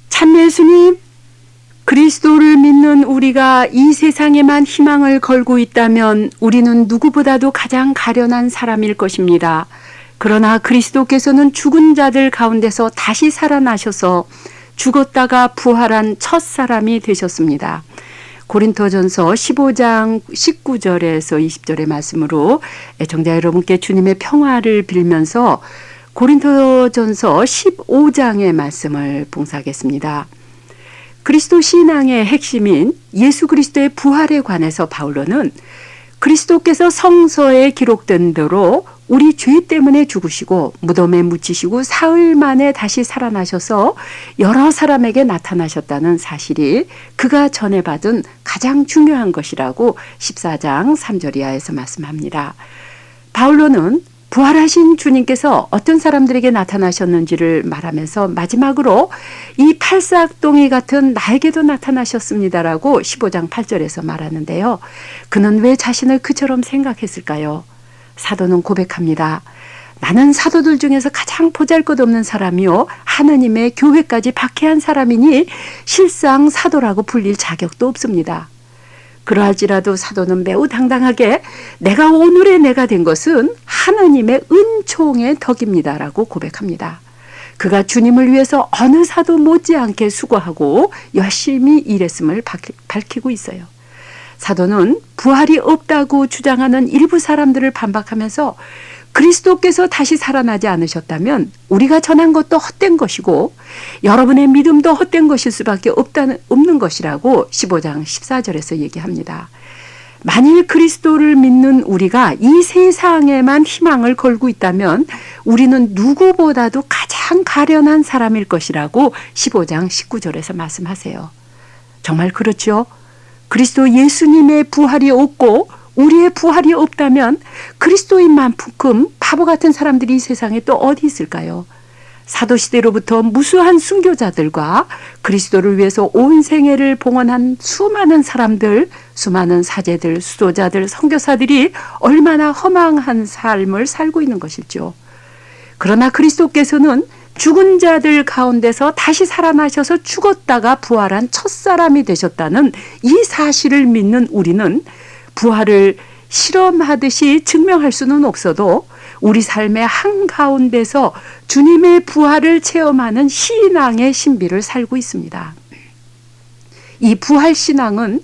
참 예수님, 그리스도를 믿는 우리가 이 세상에만 희망을 걸고 있다면 우리는 누구보다도 가장 가련한 사람일 것입니다. 그러나 그리스도께서는 죽은 자들 가운데서 다시 살아나셔서 죽었다가 부활한 첫 사람이 되셨습니다. 고린토전서 15장 19절에서 20절의 말씀으로 애청자 여러분께 주님의 평화를 빌면서 고린토전서 15장의 말씀을 봉사하겠습니다. 그리스도 신앙의 핵심인 예수 그리스도의 부활에 관해서 바울로는 그리스도께서 성서에 기록된 대로 우리 죄 때문에 죽으시고 무덤에 묻히시고 사흘 만에 다시 살아나셔서 여러 사람에게 나타나셨다는 사실이 그가 전해받은 가장 중요한 것이라고 14장 3절 이하에서 말씀합니다. 바울로는 부활하신 주님께서 어떤 사람들에게 나타나셨는지를 말하면서 마지막으로 이 팔싹동이 같은 나에게도 나타나셨습니다라고 15장 8절에서 말하는데요. 그는 왜 자신을 그처럼 생각했을까요? 사도는 고백합니다. 나는 사도들 중에서 가장 보잘것없는 사람이요 하느님의 교회까지 박해한 사람이니 실상 사도라고 불릴 자격도 없습니다. 그러할지라도 사도는 매우 당당하게 내가 오늘의 내가 된 것은 하느님의 은총의 덕입니다라고 고백합니다. 그가 주님을 위해서 어느 사도 못지않게 수고하고 열심히 일했음을 밝히고 있어요. 사도는 부활이 없다고 주장하는 일부 사람들을 반박하면서 그리스도께서 다시 살아나지 않으셨다면 우리가 전한 것도 헛된 것이고 여러분의 믿음도 헛된 것일 수밖에 없는 것이라고 15장 14절에서 얘기합니다. 만일 그리스도를 믿는 우리가 이 세상에만 희망을 걸고 있다면 우리는 누구보다도 가장 가련한 사람일 것이라고 15장 19절에서 말씀하세요. 정말 그렇죠? 그리스도 예수님의 부활이 없고 우리의 부활이 없다면 그리스도인만큼 바보 같은 사람들이 이 세상에 또 어디 있을까요? 사도시대로부터 무수한 순교자들과 그리스도를 위해서 온 생애를 봉헌한 수많은 사람들, 수많은 사제들, 수도자들, 선교사들이 얼마나 허망한 삶을 살고 있는 것일죠. 그러나 그리스도께서는 죽은 자들 가운데서 다시 살아나셔서 죽었다가 부활한 첫사람이 되셨다는 이 사실을 믿는 우리는 부활을 실험하듯이 증명할 수는 없어도 우리 삶의 한가운데서 주님의 부활을 체험하는 신앙의 신비를 살고 있습니다. 이 부활신앙은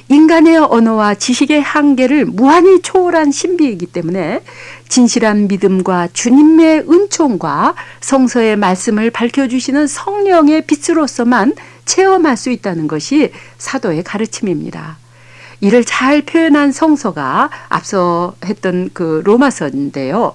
인간의 언어와 지식의 한계를 무한히 초월한 신비이기 때문에 진실한 믿음과 주님의 은총과 성서의 말씀을 밝혀주시는 성령의 빛으로서만 체험할 수 있다는 것이 사도의 가르침입니다. 이를 잘 표현한 성서가 앞서 했던 그 로마서인데요.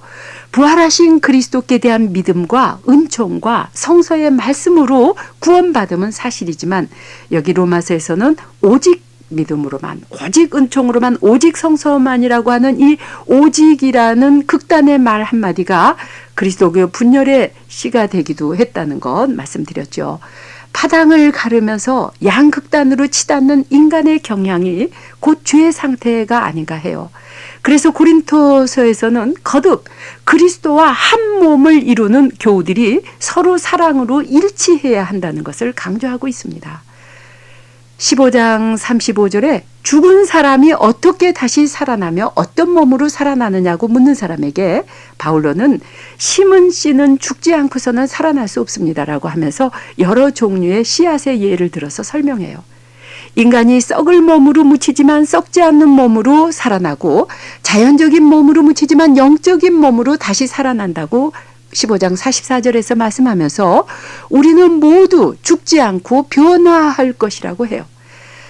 부활하신 그리스도께 대한 믿음과 은총과 성서의 말씀으로 구원받음은 사실이지만 여기 로마서에서는 오직 믿음으로만, 오직 은총으로만, 오직 성서만이라고 하는 이 오직이라는 극단의 말 한마디가 그리스도교 분열의 씨가 되기도 했다는 것 말씀드렸죠. 파당을 가르면서 양극단으로 치닫는 인간의 경향이 곧 죄의 상태가 아닌가 해요. 그래서 고린토서에서는 거듭 그리스도와 한 몸을 이루는 교우들이 서로 사랑으로 일치해야 한다는 것을 강조하고 있습니다. 15장 35절에 죽은 사람이 어떻게 다시 살아나며 어떤 몸으로 살아나느냐고 묻는 사람에게 바울로는 심은 씨는 죽지 않고서는 살아날 수 없습니다라고 하면서 여러 종류의 씨앗의 예를 들어서 설명해요. 인간이 썩을 몸으로 묻히지만 썩지 않는 몸으로 살아나고 자연적인 몸으로 묻히지만 영적인 몸으로 다시 살아난다고 15장 44절에서 말씀하면서 우리는 모두 죽지 않고 변화할 것이라고 해요.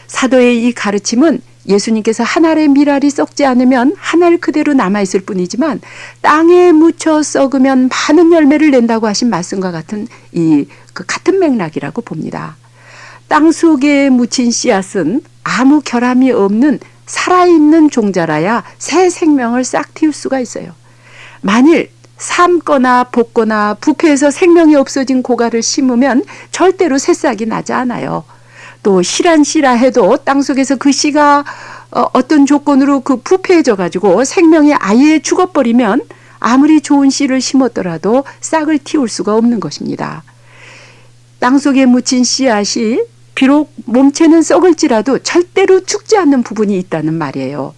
사도의 이 가르침은 예수님께서 한 알의 밀알이 썩지 않으면 한 알 그대로 남아있을 뿐이지만 땅에 묻혀 썩으면 많은 열매를 낸다고 하신 말씀과 같은 같은 맥락이라고 봅니다. 땅 속에 묻힌 씨앗은 아무 결함이 없는 살아있는 종자라야 새 생명을 싹 틔울 수가 있어요. 만일 삶거나 볶거나 부패해서 생명이 없어진 고갈을 심으면 절대로 새싹이 나지 않아요. 또 씨란 씨라 해도 땅속에서 그 씨가 어떤 조건으로 그 부패해져 가지고 생명이 아예 죽어버리면 아무리 좋은 씨를 심었더라도 싹을 틔울 수가 없는 것입니다. 땅속에 묻힌 씨앗이 비록 몸체는 썩을지라도 절대로 죽지 않는 부분이 있다는 말이에요.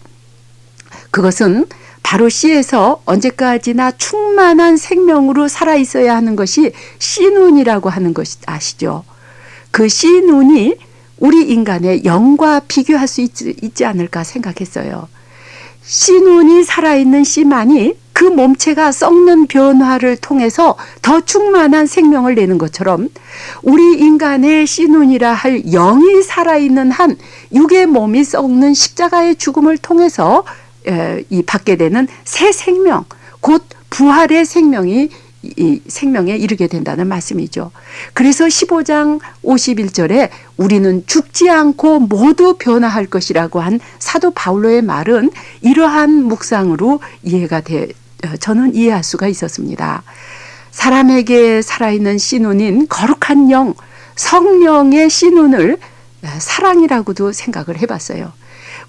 그것은 바로 씨에서 언제까지나 충만한 생명으로 살아있어야 하는 것이 씨눈이라고 하는 것이 아시죠? 그 씨눈이 우리 인간의 영과 비교할 수 있지 않을까 생각했어요. 씨눈이 살아있는 씨만이 그 몸체가 썩는 변화를 통해서 더 충만한 생명을 내는 것처럼 우리 인간의 씨눈이라 할 영이 살아있는 한 육의 몸이 썩는 십자가의 죽음을 통해서 받게 되는 새 생명, 곧 부활의 생명이 이 생명에 이르게 된다는 말씀이죠. 그래서 15장 51절에 우리는 죽지 않고 모두 변화할 것이라고 한 사도 바울로의 말은 이러한 묵상으로 저는 이해할 수가 있었습니다. 사람에게 살아있는 씨눈인 거룩한 영, 성령의 씨눈을 사랑이라고도 생각을 해봤어요.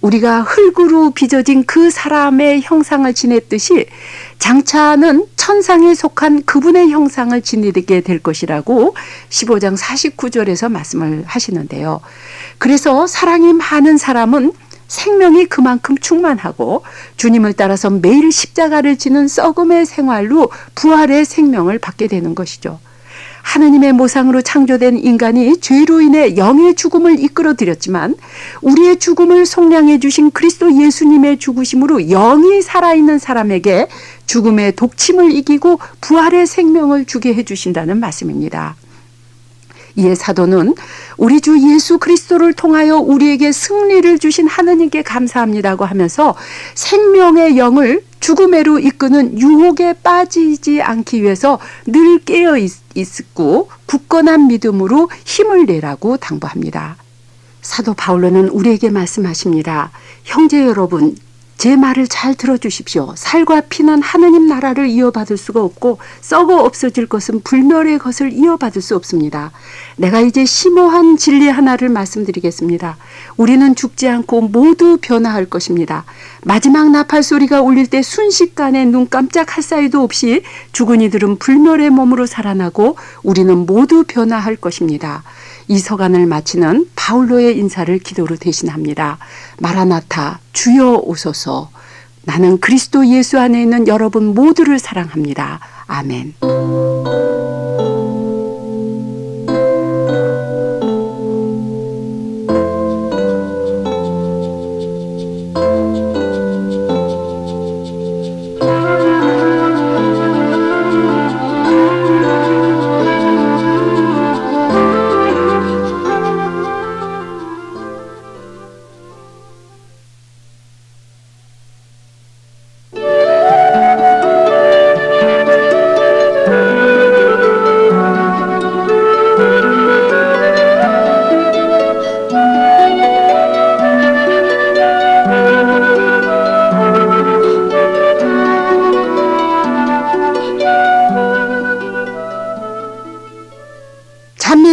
우리가 흙으로 빚어진 그 사람의 형상을 지냈듯이 장차는 천상에 속한 그분의 형상을 지니게 될 것이라고 15장 49절에서 말씀을 하시는데요. 그래서 사랑이 많은 사람은 생명이 그만큼 충만하고 주님을 따라서 매일 십자가를 지는 썩음의 생활로 부활의 생명을 받게 되는 것이죠. 하느님의 모상으로 창조된 인간이 죄로 인해 영의 죽음을 이끌어들였지만 우리의 죽음을 속량해 주신 그리스도 예수님의 죽으심으로 영이 살아있는 사람에게 죽음의 독침을 이기고 부활의 생명을 주게 해주신다는 말씀입니다. 이에 사도는 우리 주 예수 그리스도를 통하여 우리에게 승리를 주신 하느님께 감사합니다고 하면서 생명의 영을 죽음에로 이끄는 유혹에 빠지지 않기 위해서 늘 깨어 있고 굳건한 믿음으로 힘을 내라고 당부합니다. 사도 바울로는 우리에게 말씀하십니다. 형제 여러분, 제 말을 잘 들어주십시오. 살과 피는 하느님 나라를 이어받을 수가 없고 썩어 없어질 것은 불멸의 것을 이어받을 수 없습니다. 내가 이제 심오한 진리 하나를 말씀드리겠습니다. 우리는 죽지 않고 모두 변화할 것입니다. 마지막 나팔 소리가 울릴 때 순식간에 눈 깜짝할 사이도 없이 죽은 이들은 불멸의 몸으로 살아나고 우리는 모두 변화할 것입니다. 이 서간을 마치는 바울로의 인사를 기도로 대신합니다. 마라나타, 주여 오소서. 나는 그리스도 예수 안에 있는 여러분 모두를 사랑합니다. 아멘.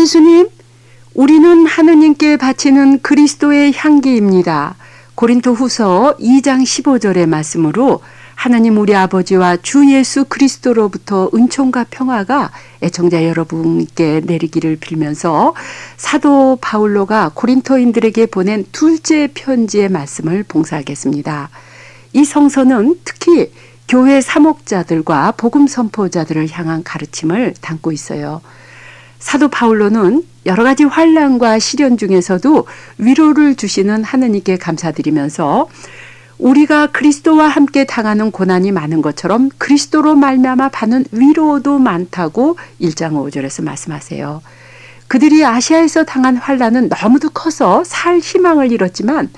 예수님, 우리는 하느님께 바치는 그리스도의 향기입니다. 고린도 후서 2장 15절의 말씀으로 하느님 우리 아버지와 주 예수 그리스도로부터 은총과 평화가 애청자 여러분께 내리기를 빌면서 사도 바울로가 고린토인들에게 보낸 둘째 편지의 말씀을 봉사하겠습니다. 이 성서는 특히 교회 사목자들과 복음 선포자들을 향한 가르침을 담고 있어요. 사도 바울로는 여러 가지 환난과 시련 중에서도 위로를 주시는 하느님께 감사드리면서 우리가 그리스도와 함께 당하는 고난이 많은 것처럼 그리스도로 말미암아 받는 위로도 많다고 1장 5절에서 말씀하세요. 그들이 아시아에서 당한 환난은 너무도 커서 살 희망을 잃었지만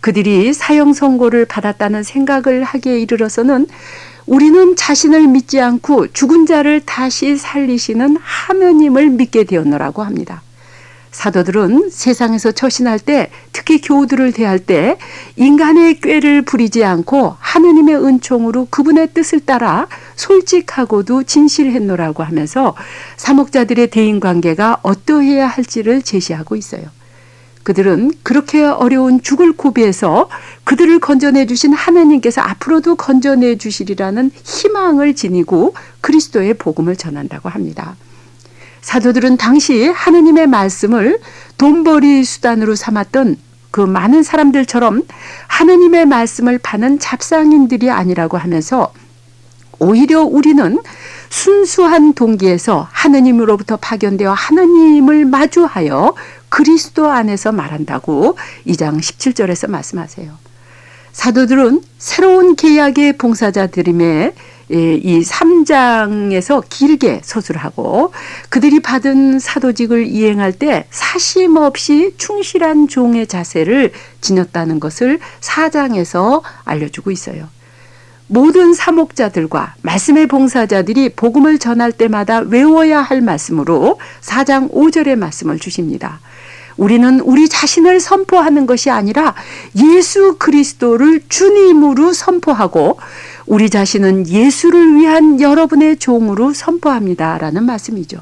그들이 사형 선고를 받았다는 생각을 하기에 이르러서는 우리는 자신을 믿지 않고 죽은 자를 다시 살리시는 하느님을 믿게 되었노라고 합니다. 사도들은 세상에서 처신할 때, 특히 교우들을 대할 때 인간의 꾀를 부리지 않고 하느님의 은총으로 그분의 뜻을 따라 솔직하고도 진실했노라고 하면서 사목자들의 대인관계가 어떠해야 할지를 제시하고 있어요. 그들은 그렇게 어려운 죽을 고비에서 그들을 건져내 주신 하나님께서 앞으로도 건져내 주시리라는 희망을 지니고 그리스도의 복음을 전한다고 합니다. 사도들은 당시 하느님의 말씀을 돈벌이 수단으로 삼았던 그 많은 사람들처럼 하느님의 말씀을 파는 잡상인들이 아니라고 하면서 오히려 우리는 순수한 동기에서 하느님으로부터 파견되어 하느님을 마주하여 그리스도 안에서 말한다고 2장 17절에서 말씀하세요. 사도들은 새로운 계약의 봉사자들임에 이 3장에서 길게 서술하고 그들이 받은 사도직을 이행할 때 사심없이 충실한 종의 자세를 지녔다는 것을 4장에서 알려주고 있어요. 모든 사목자들과 말씀의 봉사자들이 복음을 전할 때마다 외워야 할 말씀으로 4장 5절의 말씀을 주십니다. 우리는 우리 자신을 선포하는 것이 아니라 예수 그리스도를 주님으로 선포하고 우리 자신은 예수를 위한 여러분의 종으로 선포합니다. 라는 말씀이죠.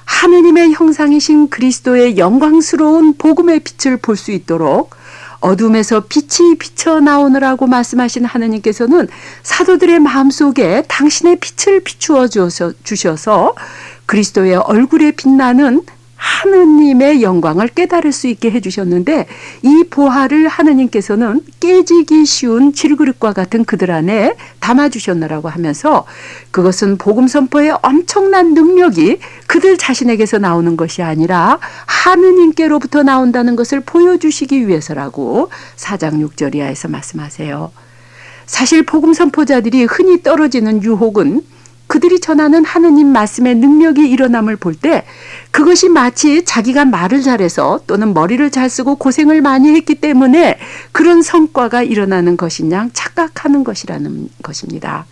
하느님의 형상이신 그리스도의 영광스러운 복음의 빛을 볼 수 있도록 어둠에서 빛이 비쳐 나오느라고 말씀하신 하느님께서는 사도들의 마음속에 당신의 빛을 비추어 주셔서 그리스도의 얼굴에 빛나는 하느님의 영광을 깨달을 수 있게 해주셨는데 이 보화를 하느님께서는 깨지기 쉬운 질그릇과 같은 그들 안에 담아주셨느라고 하면서 그것은 복음 선포의 엄청난 능력이 그들 자신에게서 나오는 것이 아니라 하느님께로부터 나온다는 것을 보여주시기 위해서라고 4장 6절 이하에서 말씀하세요. 사실 복음 선포자들이 흔히 떨어지는 유혹은 그들이 전하는 하느님 말씀의 능력이 일어남을 볼 때 그것이 마치 자기가 말을 잘해서 또는 머리를 잘 쓰고 고생을 많이 했기 때문에 그런 성과가 일어나는 것이냐 착각하는 것이라는 것입니다.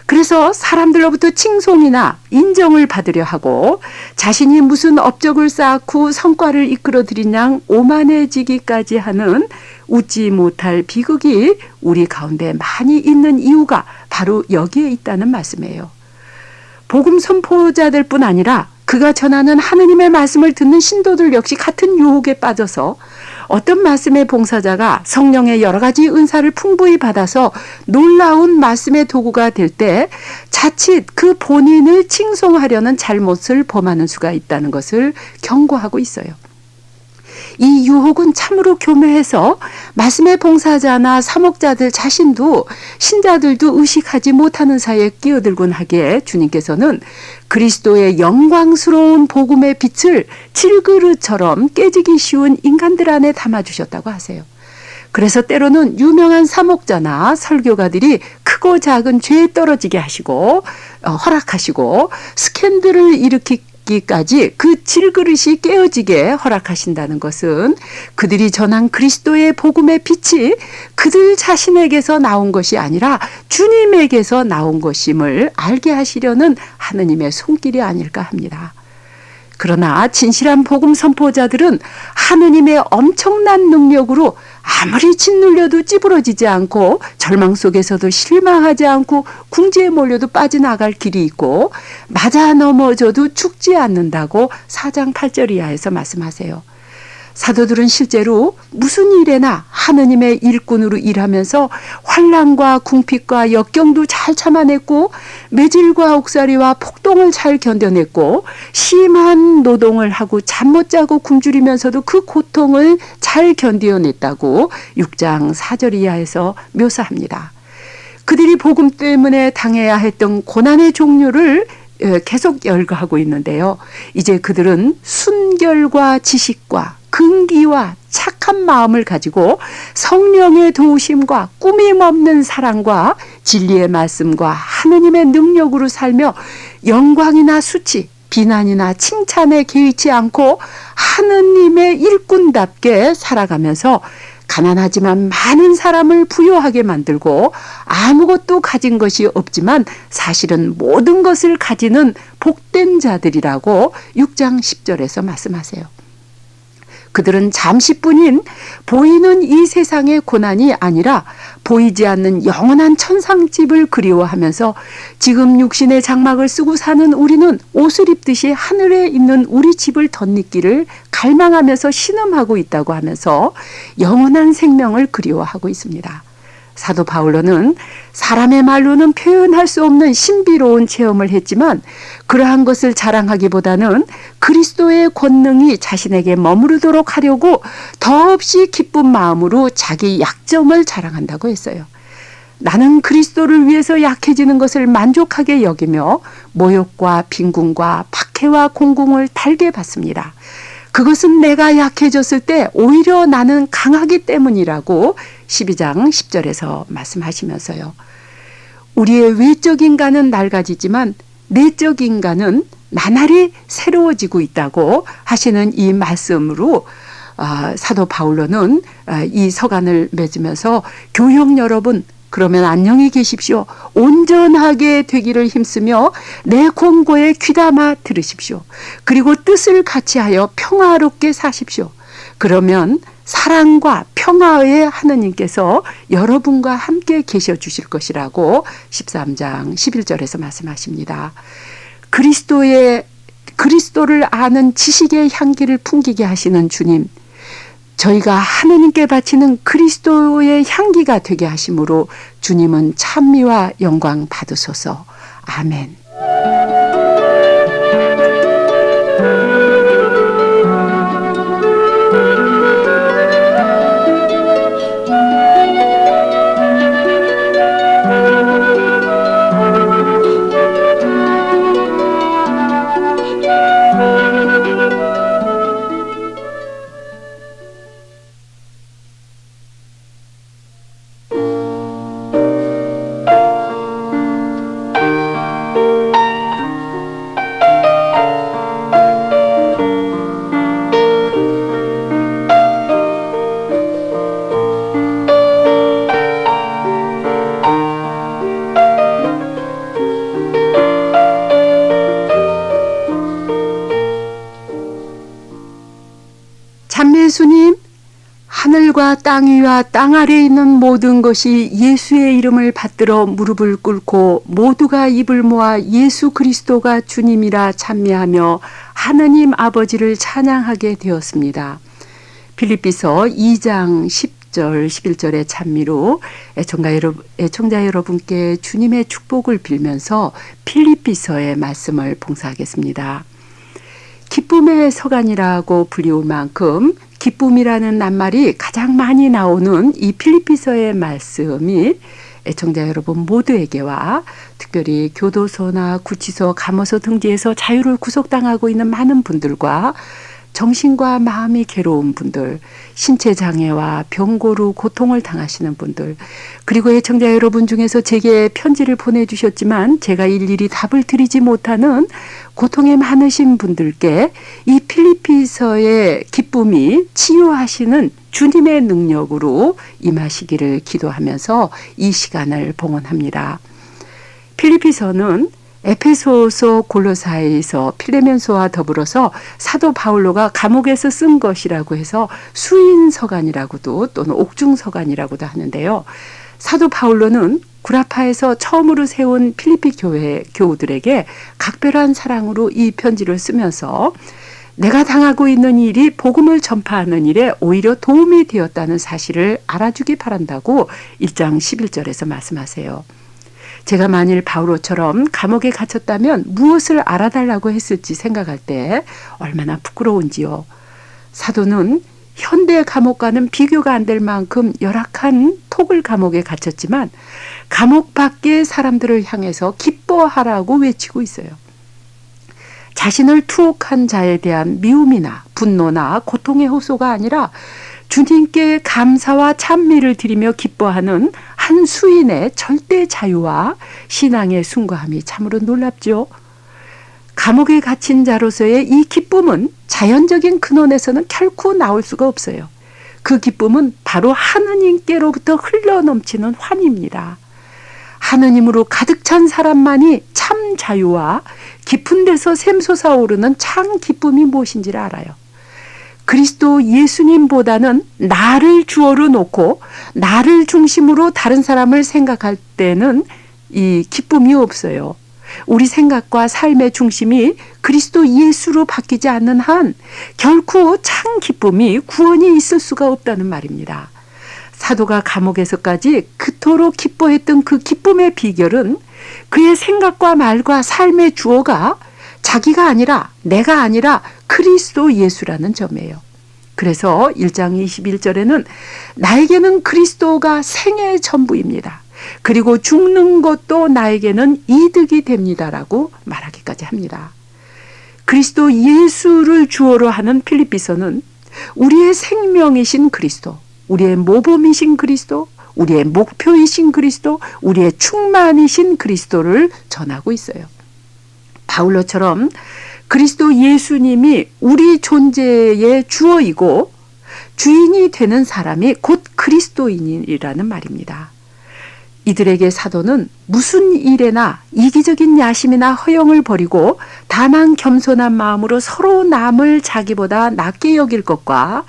그래서 사람들로부터 칭송이나 인정을 받으려 하고 자신이 무슨 업적을 쌓고 성과를 이끌어들이냐 오만해지기까지 하는 웃지 못할 비극이 우리 가운데 많이 있는 이유가 바로 여기에 있다는 말씀이에요. 복음 선포자들 뿐 아니라 그가 전하는 하느님의 말씀을 듣는 신도들 역시 같은 유혹에 빠져서 어떤 말씀의 봉사자가 성령의 여러 가지 은사를 풍부히 받아서 놀라운 말씀의 도구가 될 때 자칫 그 본인을 칭송하려는 잘못을 범하는 수가 있다는 것을 경고하고 있어요. 이 유혹은 참으로 교묘해서 말씀의 봉사자나 사목자들 자신도 신자들도 의식하지 못하는 사이에 끼어들곤 하기에 주님께서는 그리스도의 영광스러운 복음의 빛을 질그릇처럼 깨지기 쉬운 인간들 안에 담아주셨다고 하세요. 그래서 때로는 유명한 사목자나 설교가들이 크고 작은 죄에 떨어지게 하시고 허락하시고 스캔들을 일으키기까지 그 질그릇이 깨어지게 허락하신다는 것은 그들이 전한 그리스도의 복음의 빛이 그들 자신에게서 나온 것이 아니라 주님에게서 나온 것임을 알게 하시려는 하느님의 손길이 아닐까 합니다. 그러나 진실한 복음 선포자들은 하느님의 엄청난 능력으로 아무리 짓눌려도 찌부러지지 않고 절망 속에서도 실망하지 않고 궁지에 몰려도 빠져나갈 길이 있고 맞아 넘어져도 죽지 않는다고 4장 8절 이하에서 말씀하세요. 사도들은 실제로 무슨 일에나 하느님의 일꾼으로 일하면서 환난과 궁핍과 역경도 잘 참아냈고 매질과 옥살이와 폭동을 잘 견뎌냈고 심한 노동을 하고 잠 못 자고 굶주리면서도 그 고통을 잘 견뎌냈다고 6장 4절 이하에서 묘사합니다. 그들이 복음 때문에 당해야 했던 고난의 종류를 계속 열거하고 있는데요. 이제 그들은 순결과 지식과 긍기와 착한 마음을 가지고 성령의 도우심과 꾸밈없는 사랑과 진리의 말씀과 하느님의 능력으로 살며 영광이나 수치, 비난이나 칭찬에 개의치 않고 하느님의 일꾼답게 살아가면서 가난하지만 많은 사람을 부유하게 만들고 아무것도 가진 것이 없지만 사실은 모든 것을 가지는 복된 자들이라고 6장 10절에서 말씀하세요. 그들은 잠시뿐인 보이는 이 세상의 고난이 아니라 보이지 않는 영원한 천상집을 그리워하면서 지금 육신의 장막을 쓰고 사는 우리는 옷을 입듯이 하늘에 있는 우리 집을 덧입기를 갈망하면서 신음하고 있다고 하면서 영원한 생명을 그리워하고 있습니다. 사도 바울로는 사람의 말로는 표현할 수 없는 신비로운 체험을 했지만 그러한 것을 자랑하기보다는 그리스도의 권능이 자신에게 머무르도록 하려고 더없이 기쁜 마음으로 자기 약점을 자랑한다고 했어요. 나는 그리스도를 위해서 약해지는 것을 만족하게 여기며 모욕과 빈궁과 박해와 공공을 달게 받습니다. 그것은 내가 약해졌을 때 오히려 나는 강하기 때문이라고 12장 10절에서 말씀하시면서요. 우리의 외적 인간은 낡아지지만 내적 인간은 나날이 새로워지고 있다고 하시는 이 말씀으로 사도 바울로는 이 서간을 맺으면서 교형 여러분 그러면 안녕히 계십시오. 온전하게 되기를 힘쓰며 내 권고에 귀담아 들으십시오. 그리고 뜻을 같이하여 평화롭게 사십시오. 그러면 사랑과 평화의 하느님께서 여러분과 함께 계셔 주실 것이라고 13장 11절에서 말씀하십니다. 그리스도를 아는 지식의 향기를 풍기게 하시는 주님, 저희가 하느님께 바치는 그리스도의 향기가 되게 하심으로 주님은 찬미와 영광 받으소서. 아멘. 예수님, 하늘과 땅 위와 땅 아래에 있는 모든 것이 예수의 이름을 받들어 무릎을 꿇고 모두가 입을 모아 예수 그리스도가 주님이라 찬미하며 하느님 아버지를 찬양하게 되었습니다. 필립비서 2장 10절 11절의 찬미로 애청자 여러분께 주님의 축복을 빌면서 필립비서의 말씀을 봉사하겠습니다. 기쁨의 서간이라고 불리울 만큼 기쁨이라는 낱말이 가장 많이 나오는 이 필립비서의 말씀이 애청자 여러분 모두에게와 특별히 교도소나 구치소, 감호소 등지에서 자유를 구속당하고 있는 많은 분들과 정신과 마음이 괴로운 분들, 신체 장애와 병고로 고통을 당하시는 분들, 그리고 애청자 여러분 중에서 제게 편지를 보내주셨지만 제가 일일이 답을 드리지 못하는 고통에 많으신 분들께 이 필립비서의 기쁨이 치유하시는 주님의 능력으로 임하시기를 기도하면서 이 시간을 봉헌합니다. 필립비서는 에페소서, 골로사이서, 필레몬서와 더불어서 사도 바울로가 감옥에서 쓴 것이라고 해서 수인서간이라고도 또는 옥중서간이라고도 하는데요. 사도 바울로는 구라파에서 처음으로 세운 필리피 교회 교우들에게 각별한 사랑으로 이 편지를 쓰면서 내가 당하고 있는 일이 복음을 전파하는 일에 오히려 도움이 되었다는 사실을 알아주기 바란다고 1장 11절에서 말씀하세요. 제가 만일 바울처럼 감옥에 갇혔다면 무엇을 알아달라고 했을지 생각할 때 얼마나 부끄러운지요. 사도는 현대 감옥과는 비교가 안 될 만큼 열악한 토굴 감옥에 갇혔지만 감옥 밖의 사람들을 향해서 기뻐하라고 외치고 있어요. 자신을 투옥한 자에 대한 미움이나 분노나 고통의 호소가 아니라 주님께 감사와 찬미를 드리며 기뻐하는 한 수인의 절대 자유와 신앙의 숭고함이 참으로 놀랍죠. 감옥에 갇힌 자로서의 이 기쁨은 자연적인 근원에서는 결코 나올 수가 없어요. 그 기쁨은 바로 하느님께로부터 흘러넘치는 환희입니다. 하느님으로 가득 찬 사람만이 참 자유와 깊은 데서 샘솟아오르는 참 기쁨이 무엇인지를 알아요. 그리스도 예수님보다는 나를 주어로 놓고 나를 중심으로 다른 사람을 생각할 때는 이 기쁨이 없어요. 우리 생각과 삶의 중심이 그리스도 예수로 바뀌지 않는 한 결코 참 기쁨이 구원이 있을 수가 없다는 말입니다. 사도가 감옥에서까지 그토록 기뻐했던 그 기쁨의 비결은 그의 생각과 말과 삶의 주어가 자기가 아니라 내가 아니라 그리스도 예수라는 점이에요. 그래서 1장 21절에는 나에게는 그리스도가 생애의 전부입니다. 그리고 죽는 것도 나에게는 이득이 됩니다라고 말하기까지 합니다. 그리스도 예수를 주어로 하는 필립비서는 우리의 생명이신 그리스도, 우리의 모범이신 그리스도, 우리의 목표이신 그리스도, 우리의 충만이신 그리스도를 전하고 있어요. 바울로처럼 그리스도 예수님이 우리 존재의 주어이고 주인이 되는 사람이 곧 그리스도인이라는 말입니다. 이들에게 사도는 무슨 일에나 이기적인 야심이나 허영을 버리고 다만 겸손한 마음으로 서로 남을 자기보다 낮게 여길 것과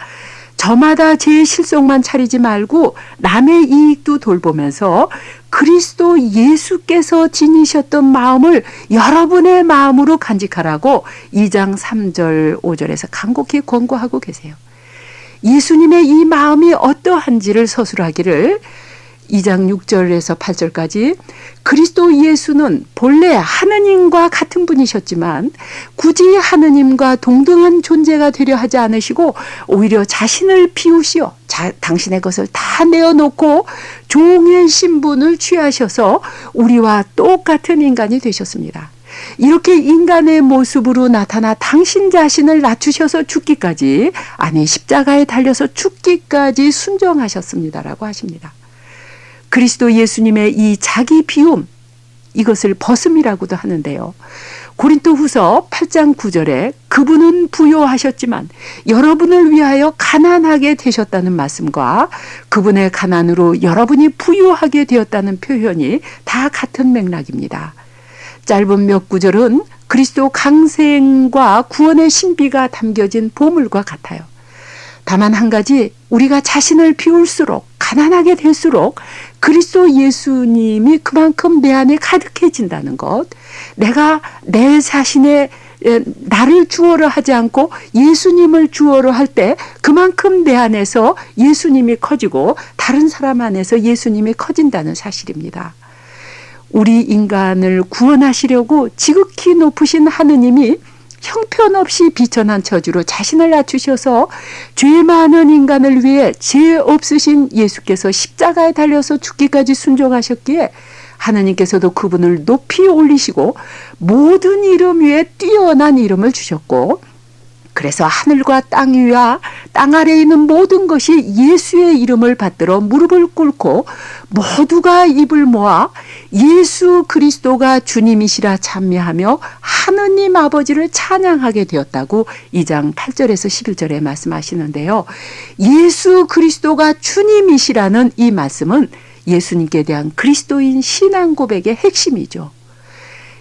저마다 제 실속만 차리지 말고 남의 이익도 돌보면서 그리스도 예수께서 지니셨던 마음을 여러분의 마음으로 간직하라고 2장 3절 5절에서 간곡히 권고하고 계세요. 예수님의 이 마음이 어떠한지를 서술하기를 2장 6절에서 8절까지 그리스도 예수는 본래 하느님과 같은 분이셨지만 굳이 하느님과 동등한 존재가 되려 하지 않으시고 오히려 자신을 비우시어 당신의 것을 다 내어놓고 종의 신분을 취하셔서 우리와 똑같은 인간이 되셨습니다. 이렇게 인간의 모습으로 나타나 당신 자신을 낮추셔서 죽기까지, 아니 십자가에 달려서 죽기까지 순종하셨습니다라고 하십니다. 그리스도 예수님의 이 자기 비움, 이것을 벗음이라고도 하는데요. 고린도후서 8장 9절에 그분은 부요하셨지만 여러분을 위하여 가난하게 되셨다는 말씀과 그분의 가난으로 여러분이 부요하게 되었다는 표현이 다 같은 맥락입니다. 짧은 몇 구절은 그리스도 강생과 구원의 신비가 담겨진 보물과 같아요. 다만 한 가지, 우리가 자신을 비울수록 가난하게 될수록 그리스도 예수님이 그만큼 내 안에 가득해진다는 것, 내가 내 자신의 나를 주어로 하지 않고 예수님을 주어로 할 때 그만큼 내 안에서 예수님이 커지고 다른 사람 안에서 예수님이 커진다는 사실입니다. 우리 인간을 구원하시려고 지극히 높으신 하느님이 형편없이 비천한 처지로 자신을 낮추셔서 죄 많은 인간을 위해 죄 없으신 예수께서 십자가에 달려서 죽기까지 순종하셨기에 하나님께서도 그분을 높이 올리시고 모든 이름 위에 뛰어난 이름을 주셨고, 그래서 하늘과 땅 위와 땅 아래에 있는 모든 것이 예수의 이름을 받들어 무릎을 꿇고 모두가 입을 모아 예수 그리스도가 주님이시라 찬미하며 하느님 아버지를 찬양하게 되었다고 2장 8절에서 11절에 말씀하시는데요. 예수 그리스도가 주님이시라는 이 말씀은 예수님께 대한 그리스도인 신앙 고백의 핵심이죠.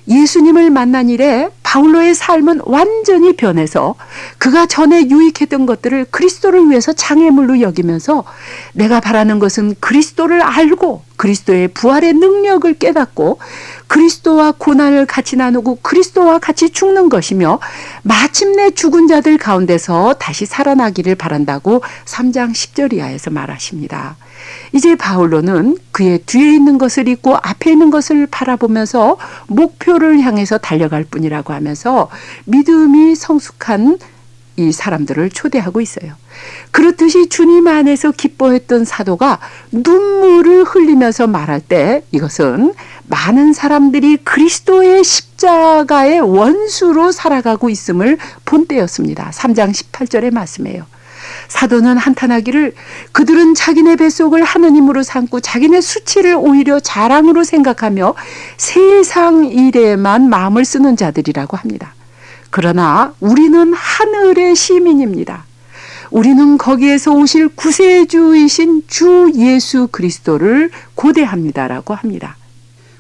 예수님을 만난 이래 바울로의 삶은 완전히 변해서 그가 전에 유익했던 것들을 그리스도를 위해서 장애물로 여기면서 내가 바라는 것은 그리스도를 알고 그리스도의 부활의 능력을 깨닫고 그리스도와 고난을 같이 나누고 그리스도와 같이 죽는 것이며 마침내 죽은 자들 가운데서 다시 살아나기를 바란다고 3장 10절 이하에서 말하십니다. 이제 바울로는 그의 뒤에 있는 것을 잊고 앞에 있는 것을 바라보면서 목표를 향해서 달려갈 뿐이라고 하면서 믿음이 성숙한 이 사람들을 초대하고 있어요. 그렇듯이 주님 안에서 기뻐했던 사도가 눈물을 흘리면서 말할 때 이것은 많은 사람들이 그리스도의 십자가의 원수로 살아가고 있음을 본 때였습니다. 3장 18절의 말씀이에요. 사도는 한탄하기를 그들은 자기네 뱃속을 하느님으로 삼고 자기네 수치를 오히려 자랑으로 생각하며 세상 일에만 마음을 쓰는 자들이라고 합니다. 그러나 우리는 하늘의 시민입니다. 우리는 거기에서 오실 구세주이신 주 예수 그리스도를 고대합니다라고 합니다.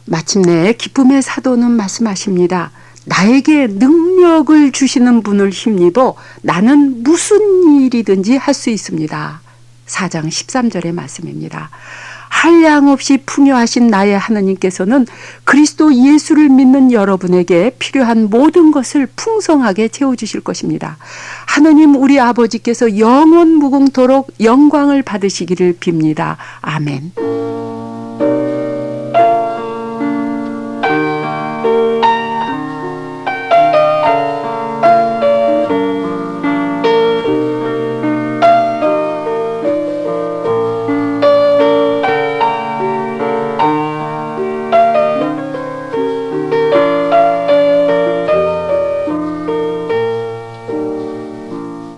마침내 기쁨의 사도는 말씀하십니다. 나에게 능력을 주시는 분을 힘입어 나는 무슨 일이든지 할 수 있습니다. 4장 13절의 말씀입니다. 한량없이 풍요하신 나의 하나님께서는 그리스도 예수를 믿는 여러분에게 필요한 모든 것을 풍성하게 채워주실 것입니다. 하나님 우리 아버지께서 영원 무궁토록 영광을 받으시기를 빕니다. 아멘.